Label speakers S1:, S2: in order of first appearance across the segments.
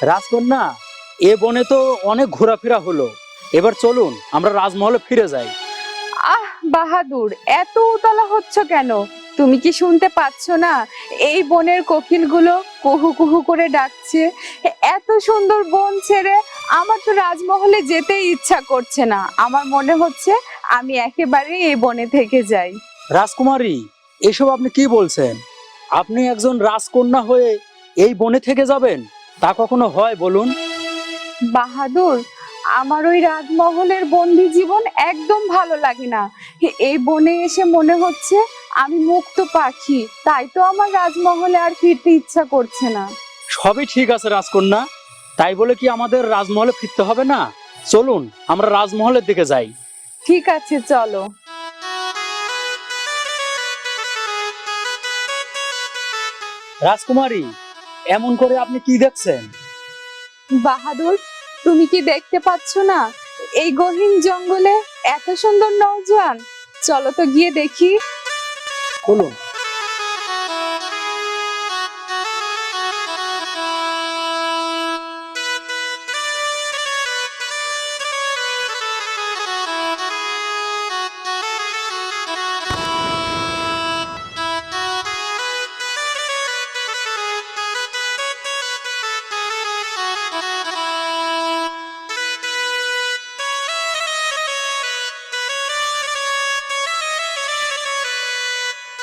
S1: রাজকন্যা, এ বনে তো অনেক ঘোরাফেরা হলো, এবার চলুন আমরা রাজমহলে ফিরে যাই।
S2: আহ বাহাদুর, এত উতলা হচ্ছ কেন? তুমি কি শুনতে পাচ্ছ না এই বনের কোকিলগুলো কুহু কুহু করে ডাকছে? এত সুন্দর বন ছেড়ে আমার তো রাজমহলে যেতেই ইচ্ছা করছে না। আমার মনে হচ্ছে আমি একেবারে এই বনে থেকে যাই।
S1: রাজকুমারী, এসব আপনি কি বলছেন? আপনি একজন রাজকন্যা হয়ে এই বনে থেকে যাবেন? তা কখনো হয় বলুন?
S2: বাহাদুর, আমার ওই রাজমহলের বন্দি জীবন একদম ভালো লাগে না। এই বনে এসে মনে হচ্ছে আমি মুক্ত পাখি, তাই তো আমার রাজমহলে আর ফিরতে ইচ্ছা করছে না।
S1: সবই ঠিক আছে রাজকন্যা, তাই বলে কি আমাদের রাজমহলে ফিরতে হবে না? চলুন আমরা রাজমহলের দিকে যাই।
S2: ঠিক আছে, চলো।
S1: রাজকুমারী, এমন করে আপনি কি দেখছেন?
S2: বাহাদুর, তুমি কি দেখতে পাচ্ছ না এই গহীন জঙ্গলে এত সুন্দর নওজোয়ান? চলো তো গিয়ে দেখি।
S1: বলুন।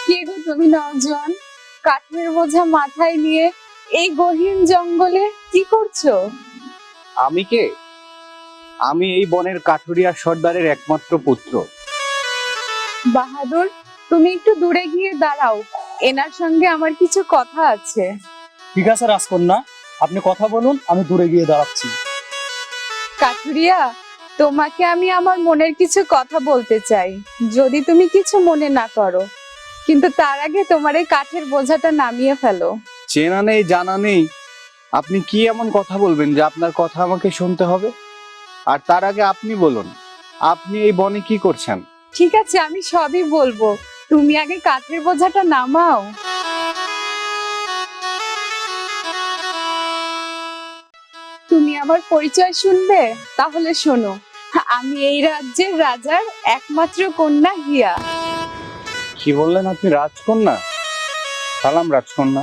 S2: কে গো তুমি নওজোয়ান, কাঠের বোঝা মাথায় নিয়ে এই গহীন জঙ্গলে কি করছো?
S3: আমি কে? আমি এই বনের কাঠুরিয়া সর্দারের একমাত্র পুত্র।
S2: বাহাদুর, তুমি একটু দূরে গিয়ে দাঁড়াও, এনার সঙ্গে আমার কিছু কথা আছে।
S1: ঠিক আছে রাজকন্যা, আপনি কথা বলুন, আমি দূরে গিয়ে দাঁড়াচ্ছি।
S2: কাঠুরিয়া, তোমাকে আমি আমার মনের কিছু কথা বলতে চাই, যদি তুমি কিছু মনে না করো। কিন্তু তার আগে তোমার এই কাঠের বোঝাটা নামিয়ে ফেলো।
S3: চেনা নেই জানা নেই, আপনি কি এমন কথা বলবেন যে আপনার কথা আমাকে শুনতে হবে? আর তার আগে আপনি বলুন, আপনি এই বনে কি করছেন?
S2: ঠিক আছে, আমি সবই বলবো, তুমি আগে কাঠের বোঝাটা নামাও। তুমি আমার পরিচয় শুনবে? তাহলে শোনো, আমি এই রাজ্যের রাজার একমাত্র কন্যা হিয়া।
S3: কি বললেন আপনি? রাজকন্যা? সালাম রাজকন্যা।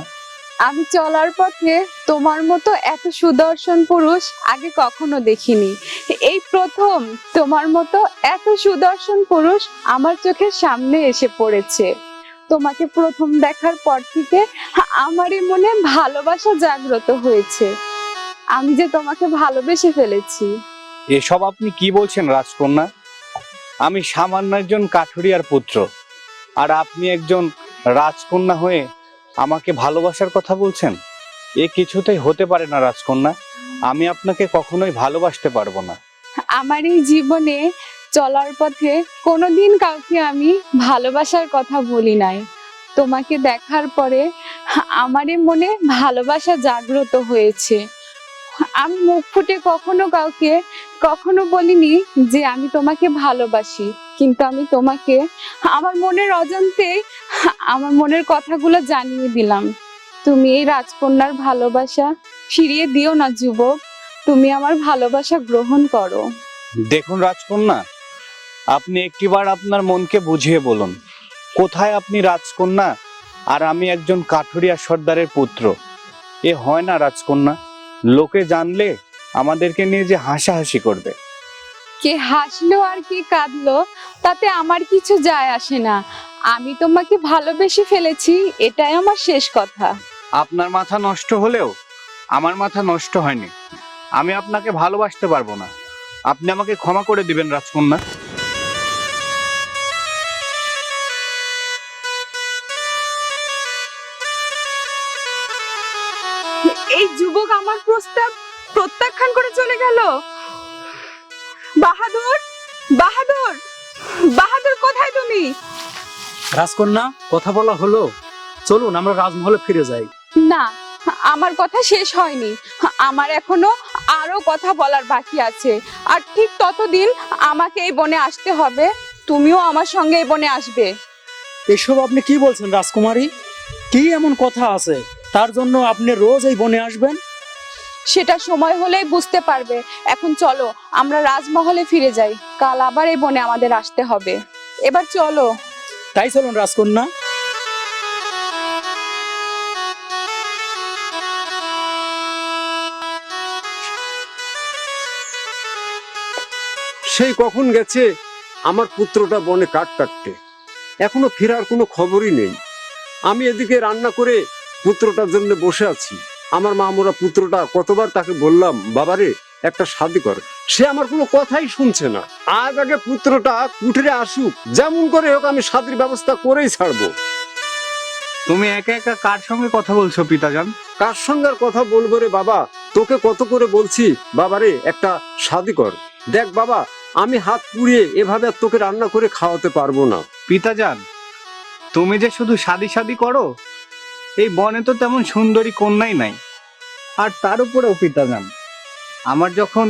S2: আমি চলার পথে তোমার মতো এত সুদর্শন পুরুষ আগে কখনো দেখিনি। এই প্রথম তোমার মতো এত সুদর্শন পুরুষ আমার চোখের সামনে এসে পড়েছে। তোমাকে প্রথম দেখার পর থেকে আমারই মনে ভালোবাসা জাগ্রত হয়েছে। আমি যে তোমাকে ভালোবেসে ফেলেছি।
S3: এসব আপনি কি বলছেন রাজকন্যা? আমি সামান্য একজন কাঠুরিয়ার পুত্র, আর আপনি একজন রাজকন্যা হয়ে আমাকে ভালোবাসার কথা বলছেন? এ কিছুতেই হতে পারে না রাজকন্যা। আমি আপনাকে কখনোই ভালোবাসতে পারবো না।
S2: আমার এই জীবনে চলার পথে কোনোদিন কাউকে আমি ভালোবাসার কথা বলি নাই। তোমাকে দেখার পরে আমারই মনে ভালোবাসা জাগ্রত হয়েছে। আমি মুখ ফুটে কখনো কাউকে কখনো বলিনি যে আমি তোমাকে ভালোবাসি, কিন্তু আমি তোমাকে আমার মনের অজান্তে আমার মনের কথাগুলো জানিয়ে দিলাম। তুমি এই রাজকন্যার ভালোবাসা ফিরিয়ে দিও না যুবক, তুমি আমার ভালোবাসা গ্রহণ করো।
S3: দেখুন রাজকন্যা, আপনি একটিবার আপনার মনকে বুঝিয়ে বলুন, কোথায় আপনি রাজকন্যা আর আমি একজন কাঠুরিয়া সর্দারের পুত্র? এ হয় না রাজকন্যা। লোকে জানলে আমাদেরকে নিয়ে যে হাসাহাসি করবে।
S2: কে হাসলো আর কে কাঁদলো তাতে আমার কিছু যায় আসে না। আমি তোমাকে ভালোবেসে ফেলেছি, এটাই আমার শেষ কথা।
S3: আপনার মাথা নষ্ট হলেও আমার মাথা নষ্ট হয়নি। আমি আপনাকে ভালোবাসতে পারবো না। আপনি আমাকে ক্ষমা করে দিবেন রাজকন্যা।
S2: এই যুবক আমার প্রস্তাব প্রত্যাখ্যান করে চলে গেল। বাহাদুর, বাহাদুর, বাহাদুর, কোথায় তুমি?
S1: রাজকন্যা, কথা বলা হলো, চলুন আমরা রাজমহলে ফিরে যাই।
S2: না, আমার কথা শেষ হয়নি। আমার এখনো আরো কথা বলার বাকি আছে। আর ঠিক ততদিন আমাকে এই বনে আসতে হবে, তুমিও আমার সঙ্গে এই বনে আসবে।
S1: এসব আপনি কি বলছেন রাজকুমারী? কি এমন কথা আছে তার জন্য আপনি রোজ এই বনে আসবেন?
S2: সেটা সময় হলেই বুঝতে পারবে। এখন চলো আমরা রাজমহলে ফিরে যাই, কাল আবার এই বনে আমাদের আসতে হবে। এবার চলো।
S1: তাই চলুন রাজকন্যা।
S4: সেই কখন গেছে আমার পুত্রটা বনে কাঠ কাটতে, এখনো ফেরার কোনো খবরই নেই। আমি এদিকে রান্না করে পুত্রটার জন্য বসে আছি। আমার মামুরা পুত্রটা কতবার তাকে বললাম, বাবারে একটা শাদি কর, সে আমার কোনো কথাই শুনছে না। আজ আগে পুত্রটা কুঠিরে আসুক, যেমন করে হোক আমি শাদির ব্যবস্থা করেই ছাড়বো।
S3: তুমি একা একা কার সঙ্গে কথা বলছো পিতাজান?
S4: কার সঙ্গে আর কথা বলবো রে বাবা, তোকে কত করে বলছি বাবারে একটা শাদি কর। দেখ বাবা, আমি হাত পুড়িয়ে এভাবে আর তোকে রান্না করে খাওয়াতে পারবো না।
S3: পিতাজান, তুমি যে শুধু শাদি শাদি করো, এই বনে তো তেমন সুন্দরী কন্যাই নাই। আর তার উপরেও পিতাজান, আমার যখন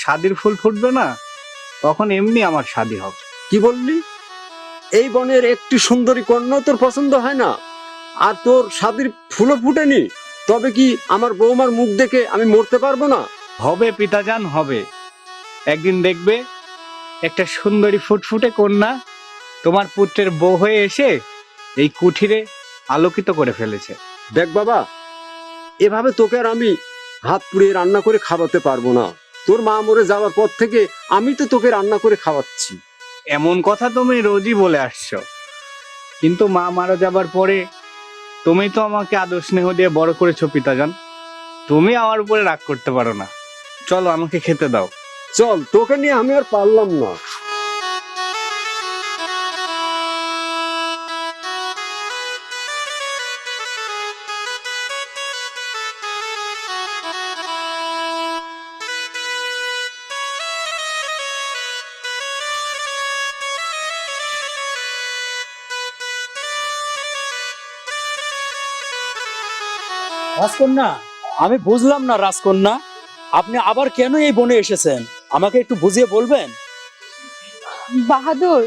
S3: শাদির ফুল ফুটবে না, তখন এমনি আমার শাদি হবে।
S4: কি বললি? এই বনের একটি সুন্দরী কন্যা তোর পছন্দ হয় না, আর তোর শাদির ফুলও ফুটেনি? তবে কি আমার বৌমার মুখ দেখে আমি মরতে পারবো না?
S3: হবে পিতাজান, হবে। একদিন দেখবে একটা সুন্দরী ফুটফুটে কন্যা তোমার পুত্রের বউ হয়ে এসে এই কুঠিরে আলোকিত করে ফেলেছে।
S4: দেখ বাবা, এভাবে তোকে আর আমি হাত পুড়িয়ে রান্না করে খাওয়াতে পারবো না। তোর মা মরে যাওয়ার পর থেকে আমি তো তোকে রান্না করে খাওয়াচ্ছি।
S3: এমন কথা তুমি রোজই বলে আসছো, কিন্তু মা মারা যাবার পরে তুমি তো আমাকে আদর স্নেহ দিয়ে বড় করেছো পিতাজান। তুমি আমার উপরে রাগ করতে পারো না। চলো আমাকে খেতে দাও।
S4: চল, তোকে নিয়ে আমি আর পারলাম না।
S1: রাজকন্যা, আমি বুঝলাম না রাজকন্যা, আপনি আবার কেন এই বনে এসেছেন? আমাকে একটু বুঝিয়ে বলবেন?
S2: বাহাদুর,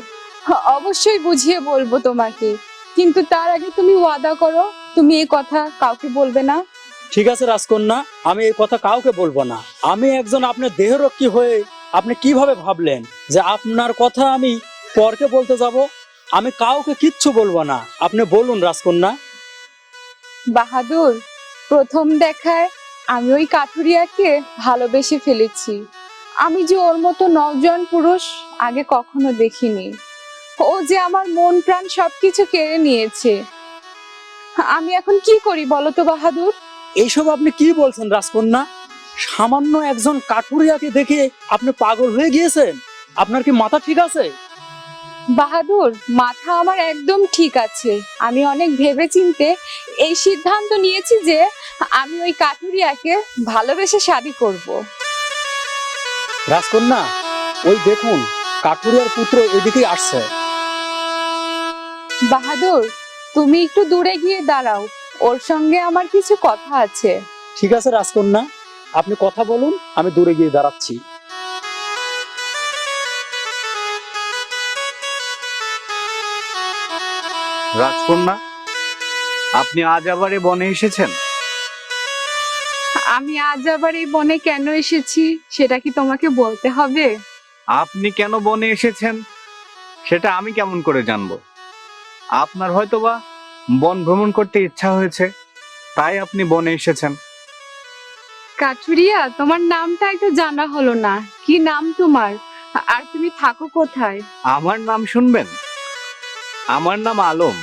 S2: অবশ্যই বুঝিয়ে বলবো তোমাকে, কিন্তু তার আগে তুমি ওয়াদা করো তুমি এই কথা কাউকে বলবে না।
S1: ঠিক আছে রাজকন্যা, আমি এই কথা কাউকে বলবো না। আমি একজন আপনার দেহরক্ষী হয়ে আপনি কিভাবে ভাবলেন যে আপনার কথা আমি পরকে বলতে যাব? আমি কাউকে কিচ্ছু বলবো না। আপনি বলুন রাজকন্যা।
S2: বাহাদুর, প্রথম দেখায় আমি ওই কাঠুরিয়াকে ভালোবেসে ফেলেছি। আমি যে ওর মতো নওজোয়ান পুরুষ আগে কখনো দেখিনি। ও যে আমার মন প্রাণ সবকিছু কেড়ে নিয়েছে। আমি এখন কি করি বলো তো বাহাদুর?
S1: এইসব আপনি কি বলছেন রাজকন্যা? সামান্য একজন কাঠুরিয়াকে দেখে আপনি পাগল হয়ে গিয়েছেন? আপনার কি মাথা ঠিক আছে?
S2: বাহাদুর, মাথা আমার একদম ঠিক আছে। আমি অনেক ভেবেচিন্তে এই সিদ্ধান্ত নিয়েছি যে আমি ওই কাঠুরিয়াকে ভালোবেসে শাদী করব।
S1: রাজকন্যা, ওই দেখুন কাঠুরিয়ার পুত্র এদিকে আসছে।
S2: বাহাদুর, তুমি একটু দূরে গিয়ে দাঁড়াও, ওর সঙ্গে আমার কিছু কথা আছে।
S1: ঠিক আছে রাজকন্যা, আপনি কথা বলুন, আমি দূরে গিয়ে দাঁড়াচ্ছি।
S3: রাজকন্যা, আপনি আজ আবার এ বনে এসেছেন?
S2: আমি আজ আবার এই বনে কেন এসেছি সেটা কি তোমাকে বলতে হবে?
S3: আপনি কেন বনে এসেছেন সেটা আমি কেমন করে জানবো? আপনার হয়তোবা বন ভ্রমণ করতে ইচ্ছা হয়েছে, তাই আপনি বনে এসেছেন।
S2: কাঠুরিয়া, তোমার নামটা একটু জানা হলো না। কি নাম তোমার, আর তুমি থাকো কোথায়?
S3: আমার নাম শুনবেন? আমার নাম আলম।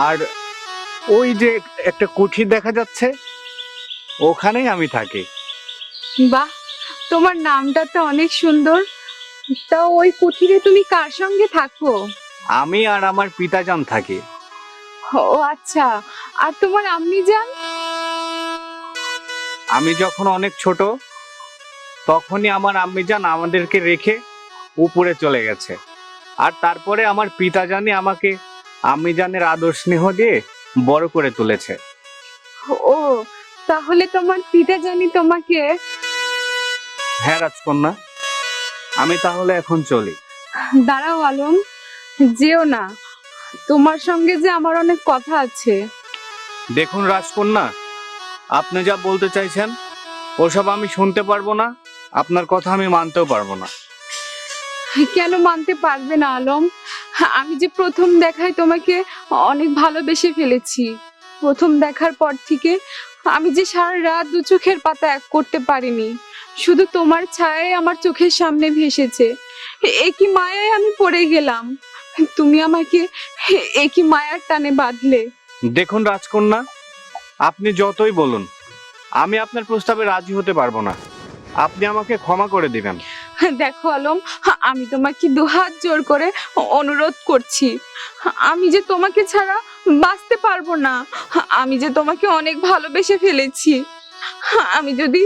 S3: আর ওই যে একটা কুঠি দেখা যাচ্ছে, ওখানেই আমি থাকি।
S2: বাহ, তোমার নামটা তো অনেক সুন্দর। তা ওই কুঠিরে তুমি কার সঙ্গে থাকো?
S3: আমি আর আমার পিতাজান থাকি।
S2: ও আচ্ছা, আর তোমার আম্মি জান?
S3: আমি যখন অনেক ছোট, তখনই আমার আম্মিজান আমাদেরকে রেখে উপরে চলে গেছে। আর তারপরে আমার পিতাজানই আমাকে আম্মিজানের আদর স্নেহ দিয়ে বড় করে তুলেছে।
S2: ও, তাহলে তোমার পিতা জানি তোমাকে।
S3: হ্যাঁ রাজকন্যা, আমি তাহলে এখন চলি।
S2: দাঁড়াও আলম, যেও না, তোমার সঙ্গে যে আমার অনেক কথা আছে।
S3: দেখুন রাজকন্যা, আপনি যা বলতে চাইছেন ওসব আমি শুনতে পারবো না, আপনার কথা আমি মানতেও পারবো না।
S2: কেন মানতে পারবে না আলম? আমি যে প্রথম দেখায় তোমাকে অনেক ভালোবেসে ফেলেছি। প্রথম দেখার পর থেকে আমি যে সারা রাত দু চোখের পাতা এক করতে পারিনি। শুধু তোমার ছায়াই আমার চোখের সামনে ভেসেছে। একই মায়ায় আমি পড়ে গেলাম। তুমি আমাকে একই মায়ার টানে বাঁধলে।
S3: দেখুন রাজকন্যা, আপনি যতই বলুন, আমি আপনার প্রস্তাবে রাজি হতে পারবো না। আপনি আমাকে ক্ষমা করে দিবেন।
S2: দেখো আলম, আমি তোমাকে দুহাত জোর করে অনুরোধ করছি। আমি যে তোমাকে ছাড়া বাঁচতে পারবো না। আমি যে তোমাকে অনেক ভালোবেসে ফেলেছি। আমি যদি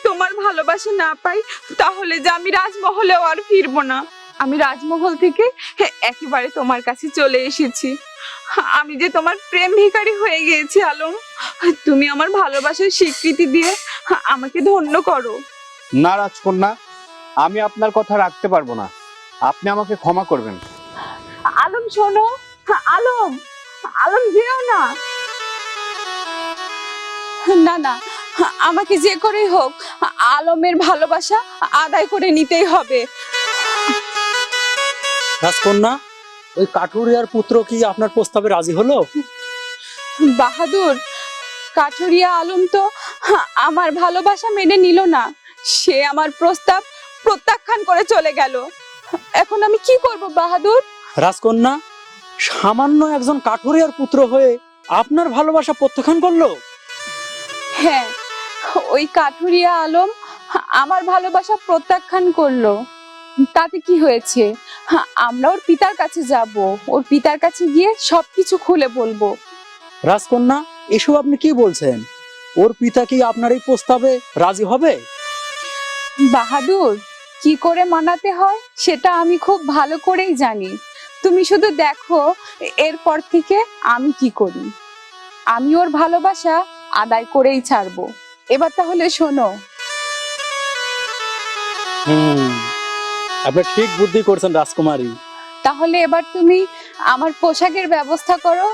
S2: তোমার ভালোবাসা না পাই, তাহলে যে আমি রাজমহলেও আর ফিরবো না। আমি রাজমহল থেকে একেবারে তোমার কাছে চলে এসেছি। আমি যে তোমার প্রেম ভিখারি হয়ে গিয়েছি আলম। তুমি আমার ভালোবাসার স্বীকৃতি দিয়ে আমাকে ধন্য করো।
S3: না রাজকন্যা, আমি আপনার কথা রাখতে পারবো না। আপনি আমাকে ক্ষমা করবেন।
S2: আলম শোনো, আলম, আলম যেও না। না না, আমাকে যে করেই হোক আলমের ভালোবাসা আদায় করে নিতেই হবে।
S1: রাজকন্যা, ওই কাঠুরিয়ার পুত্র কি আপনার প্রস্তাবে রাজি হলো?
S2: বাহাদুর, কাঠুরিয়া আলম তো আমার ভালোবাসা মেনে নিল না। সে আমার প্রস্তাব প্রত্যাখ্যান করে চলে গেল। এখন আমি কি করব বাহাদুর?
S1: রাজকন্যা, সামান্য একজন কাঠুরিয়ার পুত্র হয়ে আপনার ভালোবাসা প্রত্যাখ্যান করলো?
S2: হ্যাঁ, ওই কাঠুরিয়া আলম আমার ভালোবাসা প্রত্যাখ্যান করলো। তাতে কি হয়েছে? আমরা ওর পিতার কাছে যাব। ওর পিতার কাছে গিয়ে সবকিছু খুলে বলবো।
S1: রাজকন্যা, এসব আপনি কি বলছেন? ওর পিতা কি আপনার এই প্রস্তাবে রাজি হবে?
S2: বাহাদুর, কি করে মানাতে হয় সেটা আমি খুব ভালো করেই জানি। তুমি শুধু দেখো এরপর থেকে আমি কি করি। আমি ওর ভালোবাসা আদায় করেই ছাড়বো। এবার তাহলে শোনো।
S1: আপনি ঠিক বুদ্ধি করছেন রাজকুমারী।
S2: তাহলে এবার তুমি আমার পোশাকের ব্যবস্থা করো।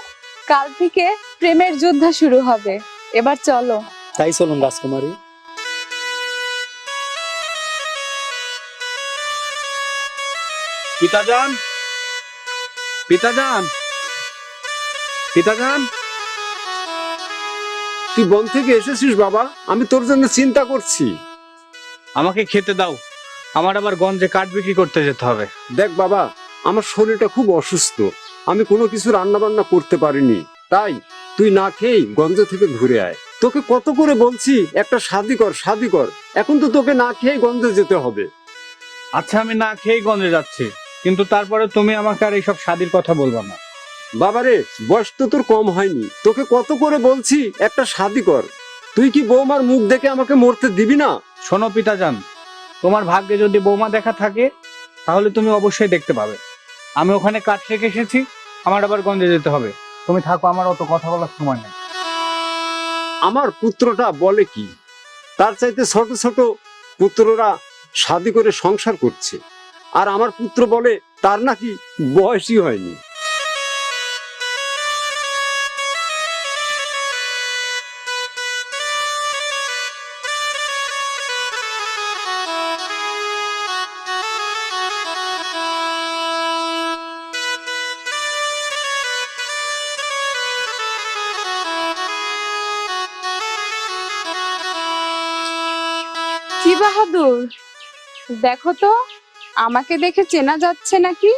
S2: কাল থেকে প্রেমের যুদ্ধ শুরু হবে। এবার চলো।
S1: তাই চলুন রাজকুমারী।
S3: পিতাজান, পিতাজান, পিতাজান।
S4: তুই বন থেকে এসেছিস বাবা? আমি তোর জন্য চিন্তা করছি।
S3: আমাকে খেতে দাও, আমার আবার গঞ্জে কাঠ বিক্রি করতে যেতে হবে।
S4: দেখ বাবা, আমার শরীরটা খুব অসুস্থ। আমি কোনো কিছু রান্না বান্না করতে পারিনি। তাই তুই না খেয়েই গঞ্জ থেকে ঘুরে আয়। তোকে কত করে বলছি একটা শাদি কর, শাদি কর। এখন তো তোকে না খেয়েই গঞ্জে যেতে হবে।
S3: আচ্ছা, আমি না খেয়েই গঞ্জে যাচ্ছি, কিন্তু তারপরে তুমি আমাকে আর এইসব শাদির কথা বলবা না।
S4: বাবারে, বয়স তো তোর কম হয়নি। তোকে কত করে বলছি একটা শাদি কর। তুই কি বৌমার মুখ দেখে আমাকে মরতে দিবি না?
S3: শোনো পিতাজান, তোমার ভাগ্যে যদি বৌমা দেখা থাকে, তাহলে তুমি অবশ্যই দেখতে পাবে। আমি ওখানে কাঠ রেখে এসেছি, আমার আবার গঞ্জে যেতে হবে। তুমি থাকো, আমার অত কথা বলার সময় নেই।
S4: আমার পুত্রটা বলে কি, তার চাইতে ছোট ছোট পুত্ররা শাদি করে সংসার করছে, আর আমার পুত্র বলে তার নাকি বয়সই হয়নি।
S2: কি বাহাদুর, দেখো তো আমাকে দেখে চেনা যাচ্ছে নাকি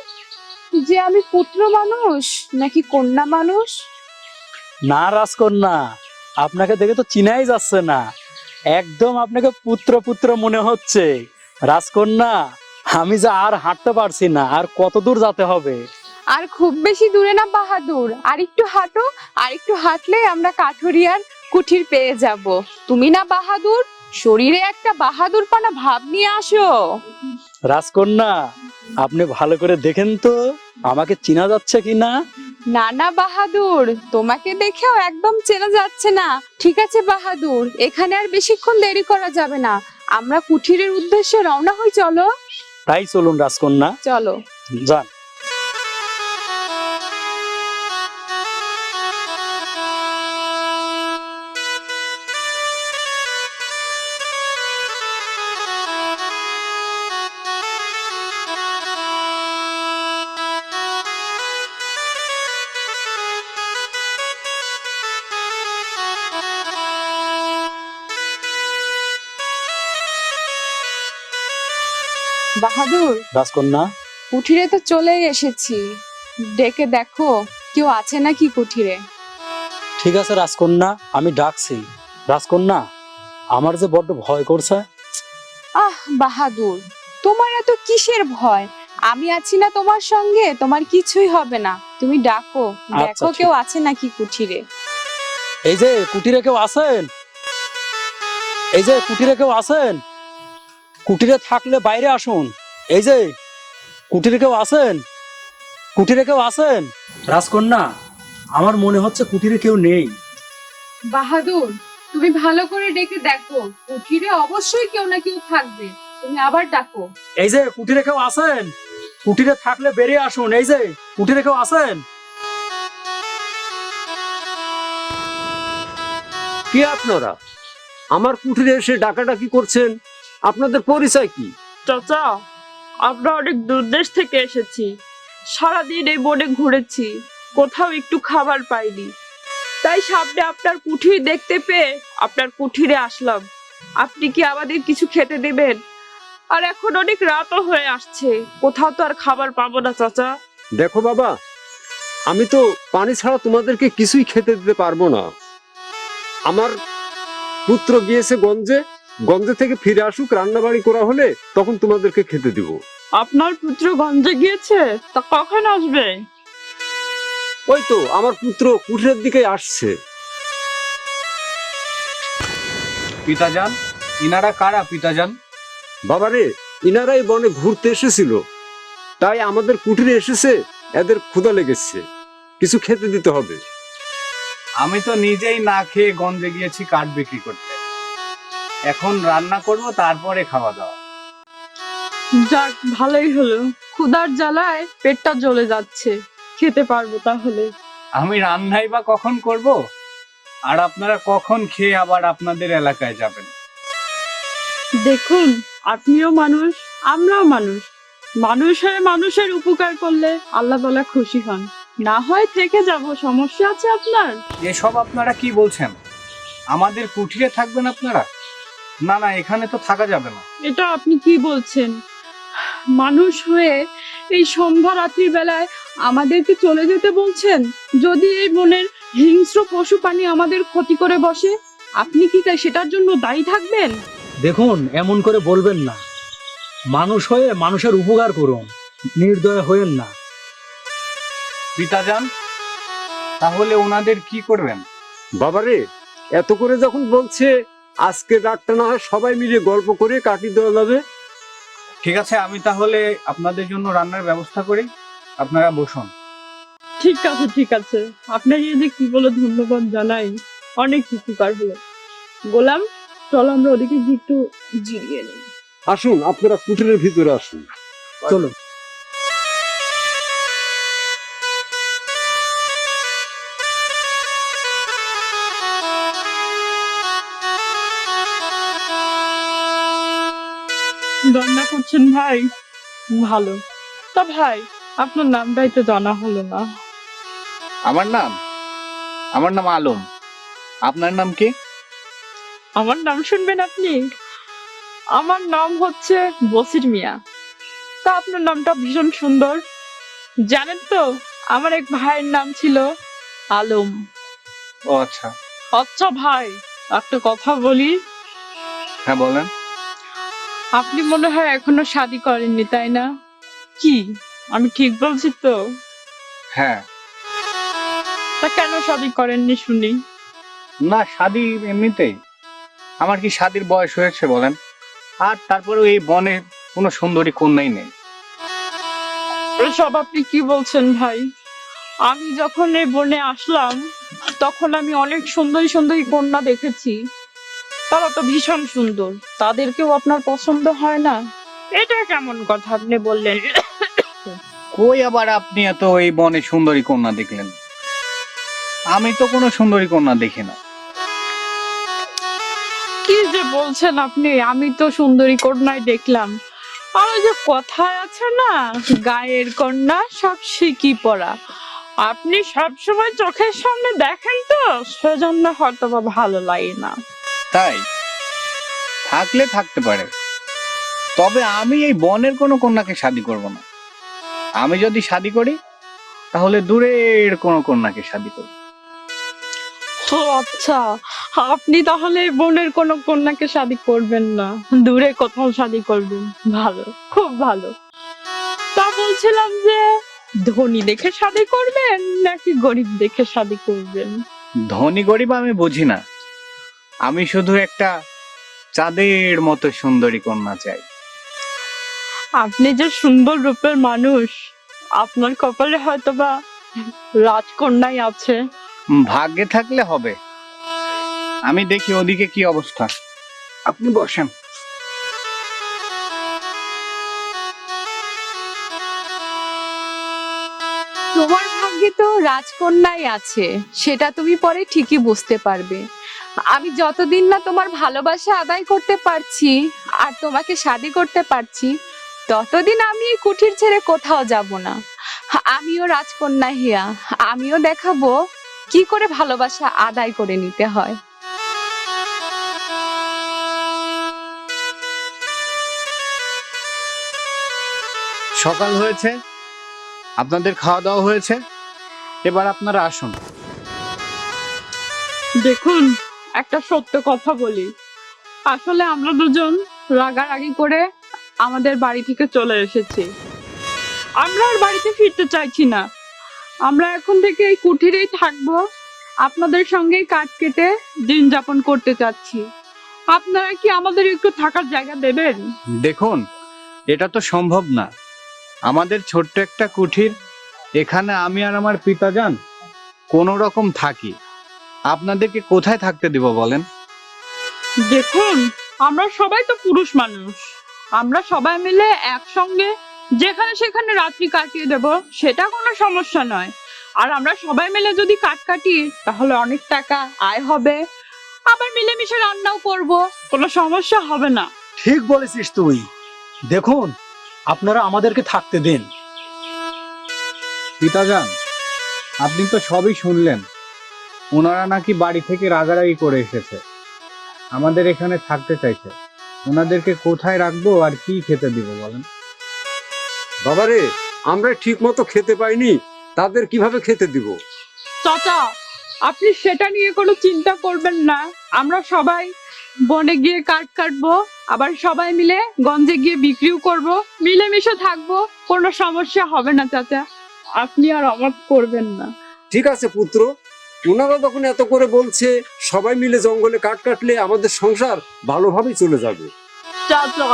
S2: যে আমি পুত্র মানুষ নাকি কন্যা মানুষ?
S1: না রাজকন্যা, আপনাকে দেখে তো চিনাই যাচ্ছে না। একদম আপনাকে পুত্র পুত্র মনে হচ্ছে। রাজকন্যা, আমি যা আর হাঁটতে পারছি না, আর কত দূর যেতে হবে?
S2: আর খুব বেশি দূরে না বাহাদুর, আর একটু হাঁটো। আর একটু হাঁটলে আমরা কাঠুরিয়ার কুঠির পেয়ে যাব। তুমি না বাহাদুর, শরীরে একটা বাহাদুরপানা ভাব নিয়ে আসো।
S1: রাজকন্যা, আপনি ভালো করে দেখেন তো আমাকে চিনা যাচ্ছে কিনা।
S2: না না বাহাদুর, তোমাকে দেখেও একদম চেনা যাচ্ছে না। ঠিক আছে বাহাদুর, এখানে আর বেশিক্ষণ দেরি করা যাবে না। আমরা কুঠিরের উদ্দেশ্যে রওনা হই, চলো।
S1: তাই চলুন রাজকন্যা,
S2: চলো।
S1: যান।
S2: বাহাদুর,
S1: রাজকন্যা।
S2: কুঠিরে তো চলেই এসেছি, ডেকে দেখো কেউ আছে নাকি কুঠিরে।
S1: ঠিক আছে রাজকন্যা, আমি ডাকছি। রাজকন্যা, আমার যে বড্ড ভয় করছে।
S2: আহ বাহাদুর, তোমার এত কিসের ভয়? আমি আছি না তোমার সঙ্গে, তোমার কিছুই হবে না। তুমি ডাকো, দেখো
S1: ঠিক।
S2: কেউ আছে নাকি কুঠিরে।
S1: এই যে কুটিরে কেউ আছেন? এই যে কুটিরে কেউ আছেন? কুটিরে থাকলে বাইরে আসুন। এই যে কুটিরে কেউ আছেন? কুটিরে কেউ আছেন? রাজকন্যা, আমার মনে হচ্ছে কুটিরে কেউ নেই।
S2: বাহাদুর, তুমি ভালো করে ডেকে দেখো, কুঠিরে অবশ্যই কেউ না কেউ থাকবে। তুমি আবার ডাকো।
S1: এই যে কুটিরে কেউ আছেন? কুটিরে থাকলে বেরিয়ে আসুন। এই যে কুটিরে কেউ আছেন?
S4: কি আপনারা আমার কুঠিরে এসে ডাকাডাকি করছেন? আপনাদের পরিচয় কি?
S5: চাচা, আমরা অনেক দূরদেশ থেকে এসেছি। সারাদিন এই বনে ঘুরেছি, কোথাও একটু খাবার পাইনি। তাই সামনে আপনার কুঠির দেখতে পেয়ে আপনার কুঠিরে আসলাম। আপনি কি আমাদের কিছু খেতে দেবেন? আর এখন অনেক রাতও হয়ে আসছে, কোথাও তো আর খাবার পাবো না চাচা।
S4: দেখো বাবা, আমি তো পানি ছাড়া তোমাদেরকে কিছুই খেতে দিতে পারবো না। আমার পুত্র গিয়েছে গঞ্জে, গঞ্জে থেকে ফিরে আসুক, রান্না বাড়ি করা হলে তখন তোমাদেরকে খেতে দিব।
S5: আপনার পুত্র গঞ্জে গিয়েছে? তা কখন আসবে?
S4: ওই তো আমার পুত্র কুঠিরের দিকে আসছে।
S3: পিতাজান, ইনারা কারা পিতাজান?
S4: বাবারে, ইনারাই বনে ঘুরতে এসেছিল, তাই আমাদের কুঠিরে এসেছে। এদের ক্ষুধা লেগেছে, কিছু খেতে দিতে হবে।
S3: আমি তো নিজেই না খেয়ে গঞ্জে গিয়েছি কাঠ বিক্রি করতে। এখন রান্না করব, তারপরে খাওয়া দাওয়া।
S5: যাক, ভালোই হলো। ক্ষুধার জ্বালায় পেটটা জ্বলে যাচ্ছে, খেতে পারবো তাহলে।
S3: আমি রান্নাই বা কখন করব? আর আপনারা কখন খেয়ে আবার আপনাদের এলাকায় যাবেন?
S5: দেখুন, আপনিও মানুষ, আমরাও মানুষ। মানুষ হয়ে মানুষের উপকার করলে আল্লাহ তাআলা খুশি হন। না হয় থেকে যাব, সমস্যা আছে আপনার?
S3: এসব আপনারা কি বলছেন? আমাদের কুঠিরে থাকবেন আপনারা? না না, এখানে তো থাকা যাবে না।
S5: এটা আপনি কি বলছেন? মানুষ হয়ে এই সন্ধ্যা রাত্রির বেলায় আমাদেরকে চলে যেতে বলছেন? যদি এই বনের হিংস্র পশু প্রাণী আমাদের ক্ষতি করে বসে, আপনি কি তাই সেটার জন্য দায়ী থাকবেন?
S1: দেখুন, এমন করে বলবেন না। মানুষ হয়ে মানুষের উপকার করুন, নির্দয় হয়েন না।
S3: পিতাজান, তাহলে ওনাদের কি করবেন?
S4: বাবারে, এত করে যখন বলছে, আজকে রাতটা না হয় সবাই মিলে গল্প করে কাটিয়ে দেওয়া যাবে।
S3: ঠিক আছে, আমি তাহলে আপনাদের জন্য রান্নার ব্যবস্থা করি, আপনারা বসুন।
S5: ঠিক আছে, ঠিক আছে। আপনাকে যদি কি বলে ধন্যবাদ জানাই, অনেক উপকার হলো। গোলাম, চলো আমরা ওদিকে গিয়ে একটু জিরিয়ে নিই।
S4: আসুন, আপনারা কুঠিরের ভিতরে আসুন।
S1: চলো।
S5: রান্না করছেন ভাই? ভালো। তা ভাই, আপনার নামটাই তো জানা হলো না।
S3: আমার নাম আলম। আপনার নাম কি?
S5: আমার নাম শুনবেন আপনি? আমার নাম হচ্ছে বসির মিয়া। তা আপনার নামটা ভীষণ সুন্দর। জানেন তো, আমার এক ভাইয়ের নাম ছিল আলম।
S3: ও আচ্ছা।
S5: আচ্ছা ভাই, একটা কথা বলি।
S3: হ্যাঁ বলেন।
S5: আপনি মনে হয় এখনো শাদী করেননি, তাই না? কি, আমি ঠিক বলছি তো?
S3: হ্যাঁ।
S5: তা কেন শাদী করেননি শুনি?
S3: না, শাদী এমনিতেই। আমার কি শাদীর বয়স হয়েছে বলেন? আর তারপরেও এই বনে কোনো সুন্দরী কন্যাই নেই।
S5: এসব আপনি কি বলছেন ভাই? আমি যখন এই বনে আসলাম, তখন আমি অনেক সুন্দরী সুন্দরী কন্যা দেখেছি। তারা তো ভীষণ সুন্দর, তাদেরকেও আপনার পছন্দ হয় না? এটা কেমন কথা আপনি বললেন?
S3: কই আবার আপনি এত এই বনে সুন্দরী কন্যা দেখলেন? আমি তো কোনো সুন্দরী কন্যা দেখি না।
S5: কি যে বলছেন আপনি? আমি তো সুন্দরী কন্যাই দেখলাম। আর ওই যে কথায় আছে না, গায়ের কন্যা সব শিখি পড়া। আপনি সব সময় চোখের সামনে দেখেন তো, সেজন্য হয়তো বা ভালো লাগে না।
S3: তাই থাকলে থাকতে পারে, তবে আমি এই বনের কোনো কন্যাকে শাদী করব না। আমি যদি শাদী করি তাহলে দূরের কোনো কন্যাকে শাদী করব।
S5: ও আচ্ছা, আপনি তাহলে এই বনের কোনো কন্যাকে শাদী করবেন না, দূরে কোথাও শাদী করবেন। ভালো, খুব ভালো। তা বলছিলাম যে ধনী দেখে শাদী করবেন নাকি গরিব দেখে শাদী করবেন?
S3: ধনী গরিব আমি বুঝি না, আমি শুধু একটা চাঁদের মতো সুন্দরী কন্যা চাই।
S5: আপনি যে সুন্দর রূপের মানুষ, আপনার কপালে হয়তোবা রাজকন্যাই আছে।
S3: ভাগ্যে থাকলে হবে। আমি দেখি ওদিকে কি অবস্থা, আপনি বসেন।
S2: তোমার ভাগ্যে তো রাজকন্যাই আছে, সেটা তুমি পরে ঠিকই বুঝতে পারবে। আমি যতদিন না তোমার ভালোবাসা আদায় করতে পারছি আর তোমাকে শাদী করতে পারছি, ততদিন আমি এই কুঠির ছেড়ে কোথাও যাব না। আমিও রাজকন্যা হিয়া, আমিও দেখাবো কি করে ভালোবাসা আদায় করে নিতে হয়।
S3: সকাল হয়েছে, আপনাদের খাওয়া দাওয়া হয়েছে, এবার আপনারা আসুন।
S5: দেখুন, একটা সত্য কথা বলি, আসলে আমরা দুজন রাগারাগি করে আমাদের বাড়ি থেকে চলে এসেছি। আমরা আর বাড়িতে ফিরতে চাইছি না। আমরা এখন থেকে এই কুঠিরেই থাকবো, আপনাদের সঙ্গেই কাঠ কেটে দিন যাপন করতে চাচ্ছি। আপনারা কি আমাদের একটু থাকার জায়গা দেবেন?
S3: দেখুন, এটা তো সম্ভব না। আমাদের ছোট্ট একটা কুঠির, এখানে আমি আর আমার পিতাজান কোনো রকম থাকি। আপনাদেরকে কোথায় থাকতে দিব বলেন?
S5: দেখুন, আমরা সবাই তো পুরুষ মানুষ, আমরা সবাই মিলে একসঙ্গে যেখানে সেখানে রাত্রি কাটিয়ে দেব, সেটা কোনো সমস্যা নয়। আর আমরা সবাই মিলে যদি কাঠ কাটি তাহলে অনেক টাকা আয় হবে, আবার মিলেমিশে রান্নাও করব, কোনো সমস্যা হবে না।
S1: ঠিক বলেছিস তুই। দেখুন, আপনারা আমাদেরকে থাকতে দিন।
S3: পিতাজান, আপনি তো সবই শুনলেন। ওনারা নাকি বাড়ি থেকে রাগারাগি করে এসেছে, আমাদের এখানে থাকতে চাইছে। ওনাদেরকে কোথায় রাখবো আর কি খেতে দিব বলেন?
S4: বাবারে, আমরা ঠিক মতো খেতে পাইনি, তাদের কিভাবে খেতে দিব?
S5: চাচা, আপনি সেটা নিয়ে কোনো চিন্তা করবেন না। আমরা সবাই বনে গিয়ে কাঠ কাটবো, আবার সবাই মিলে গঞ্জে গিয়ে বিক্রিও করব, মিলেমিশে থাকবো, কোনো সমস্যা হবে না চাচা। আপনি আর অবাক করবেন না।
S4: ঠিক আছে পুত্র, ওনারা যখন এত করে বলছে, সবাই মিলে জঙ্গলে কাঠ কাটলে আমাদের সংসার ভালোভাবেই চলে যাবে।
S5: চাচা,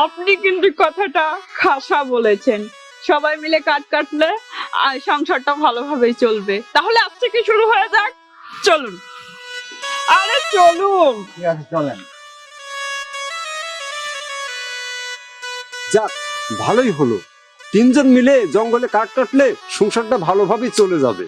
S5: আপনি কিন্তু কথাটা খাসা বলেছেন। সবাই মিলে কাঠ কাটলে আর সংসারটা ভালোভাবেই চলবে। তাহলে আজ থেকে শুরু হয়ে যাক, চলুন। আরে চলুন।
S3: ঠিক আছে, চলেন।
S4: যাক, ভালোই হলো, তিনজন মিলে জঙ্গলে কাঠ কাটলে সংসারটা ভালোভাবেই চলে যাবে।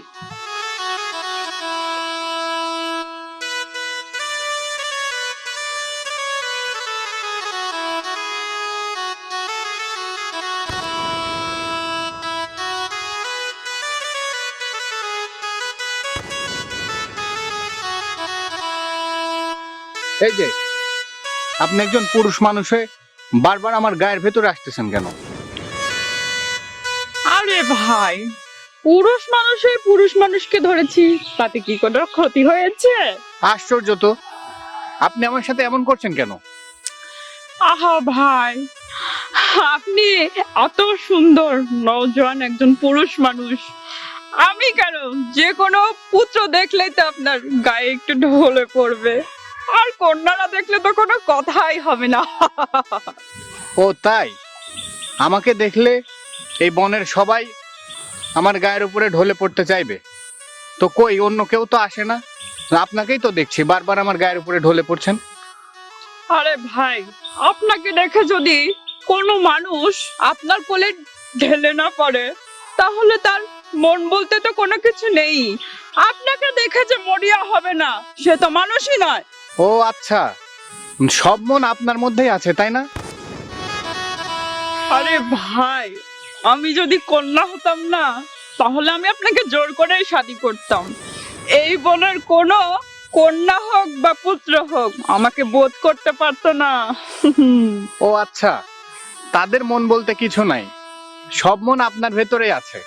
S3: এই যে, আপনি একজন পুরুষ মানুষ হয়ে বারবার আমার গায়ের ভেতরে আসতেছেন কেন?
S5: আরে ভাই, পুরুষ মানুষে পুরুষ মানুষকে ধরেছি, তাতে কি কোনো ক্ষতি হয়েছে?
S3: আশ্চর্য তো, আপনি আমার সাথে এমন করছেন কেন?
S5: আহা ভাই, আপনি এত সুন্দর নওজোয়ান একজন পুরুষ মানুষ, আমি কেন, যে কোনো পুত্র দেখলেই তো আপনার গায়ে একটু ঢলে পড়বে, আর কন্যারা দেখলে তো কোনো কথাই হবে না।
S3: ও তাই? আমাকে দেখলে এই বনের সবাই আমার গায়ের উপরে ঢলে পড়তে চাইবে? তো কই, অন্য কেউ তো আসে না, আপনাকেই তো দেখছি বারবার আমার গায়ের উপরে ঢলে পড়ছেন।
S5: আরে ভাই, আপনাকে দেখে যদি কোনো মানুষ আপনার কোলে ঢেলে না পড়ে, তাহলে তার মন বলতে তো কোনো কিছু নেই। আপনাকে দেখে যে মরিয়া হবে না, সে তো মানুষই নয়।
S3: ও আচ্ছা, সব মন আপনার মধ্যেই আছে, তাই না?
S5: আরে ভাই, আমি যদি কন্যা হতাম না, তাহলে আমি আপনাকে জোর করে শাদী করতাম। এই বনের কোনো কন্যা হোক বা পুত্র হোক আমাকে বোধ করতে পারতো না।
S3: ও আচ্ছা, তাদের মন বলতে কিছু নাই, সব মন আপনার ভেতরেই আছে।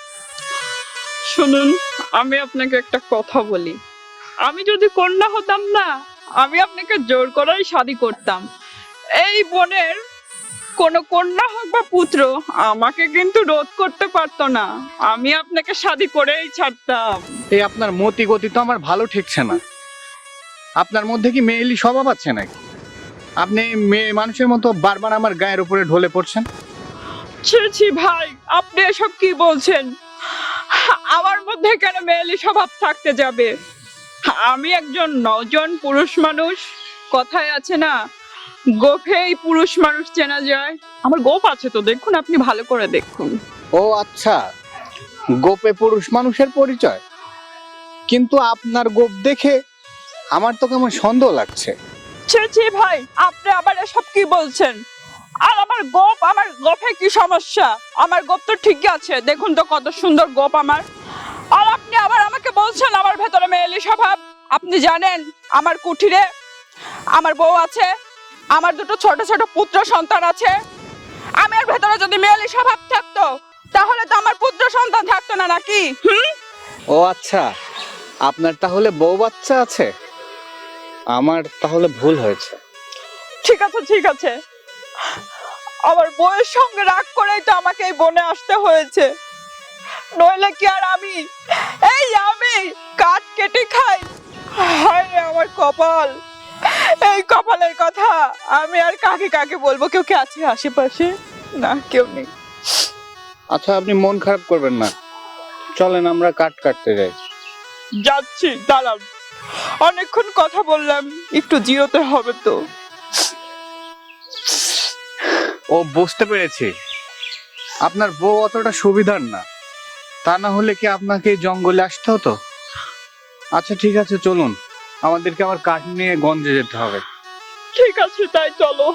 S5: শুনুন, আমি আপনাকে একটা কথা বলি। আমি যদি কন্যা হতাম না, আমি আপনাকে জোর করেই শাদী করতাম। এই বনের কোন কন্যা হোক বা পুত্র আমাকে কিন্তু রোধ করতে পারতো না। আমি আপনাকে শাদী করেই ছাড়তাম।
S3: এই আপনার মতি গতি তো আমার ভালো ঠেকছে না। আপনার মধ্যে কি মেয়েলি স্বভাব আছে নাকি? আপনি মেয়ে মানুষের মতো বারবার আমার গায়ের উপরে ঢলে পড়ছেন।
S5: ছি ছি ভাই, আপনি এসব কি বলছেন? আমার মধ্যে কেন মেয়েলি স্বভাব থাকতে যাবে? আমি একজন নজন পুরুষ মানুষ। কথায় আছে না, গোফেই পুরুষ মানুষ চেনা যায়। আমার গোপ আছে তো, দেখুন, আপনি ভালো করে দেখুন।
S3: ও আচ্ছা, গোপে পুরুষ মানুষের পরিচয়। কিন্তু আপনার গোপ দেখে আমার তো কেমন সন্দেহ লাগছে।
S5: ছি ছি ভাই, আপনি আবার এসব কি বলছেন? আর আমার গোফে কি সমস্যা? আমার গোপ তো ঠিকই আছে, দেখুন তো কত সুন্দর গোপ আমার। আর আপনি আবার আমাকে বলছেন আমার ভেতরে মেয়েলি স্বভাব। আপনি জানেন আমার কুঠিরে আমার বউ আছে, আমার দুটো ছোট ছোট পুত্র সন্তান আছে। আমার ভেতরে যদি মেয়েলি স্বভাব থাকতো, তাহলে তো আমার পুত্র সন্তান থাকতো না, নাকি?
S3: ও আচ্ছা, আপনার তাহলে বউ বাচ্চা আছে। আমার তাহলে ভুল হয়েছে।
S5: ঠিক আছে, ঠিক আছে। আমার বউয়ের সঙ্গে রাগ করেই তো আমাকে এই বনে আসতে হয়েছে, নইলে কি আর আমি কাঠ কেটে খাই? হায় রে আমার কপাল, এই কপালের কথা আমি আর কাকে কাকে বলবো? কেউ কি আছে আশেপাশে? না, কেউ নেই।
S3: আচ্ছা, আপনি মন খারাপ করবেন না, চলেন আমরা কাট কাটতে যাই।
S5: যাচ্ছি, দাঁড়ান। অনেকক্ষণ কথা বললাম, একটু জিরোতে হবে তো।
S3: ও, বুঝতে পেরেছি, আপনার বউ অতটা সুবিধার না। তা না হলে কি আপনাকে এই জঙ্গলে আসতে হতো? আচ্ছা ঠিক আছে, চলুন, আমাদেরকে আবার কাঠ নিয়ে গঞ্জে যেতে হবে।
S5: ঠিক আছে, তাই চলো।